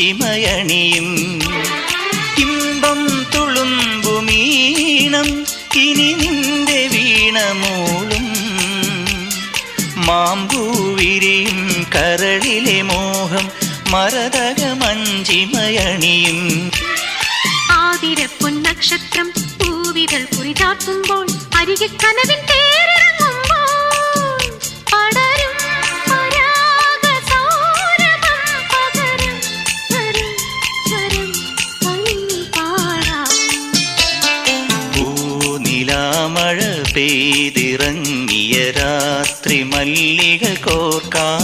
മഞ്ജിമയണിയും ഇമ്പം തുളുമ്പുമീണം ഇനി നിന്റെ വീണമൂളും മാമ്പൂവിരിയും കരളിലെ മോഹം മരതക മഞ്ജിമയണിയും ആതിരപ്പൊൻ നക്ഷത്രം പൂവിതൾ കുറിചാർത്തുമ്പോൾ അരികെ കനവിൻ തേരിറങ്ങുമ്പോൾ പടരും പരാഗസൗരഭം പകരും സ്വരം സ്വരം കണ്ണിൽ പാടാം പൂനിലാമഴ പെയ്തിറങ്ങിയ രാത്രി മല്ലിക കോർക്കാൻ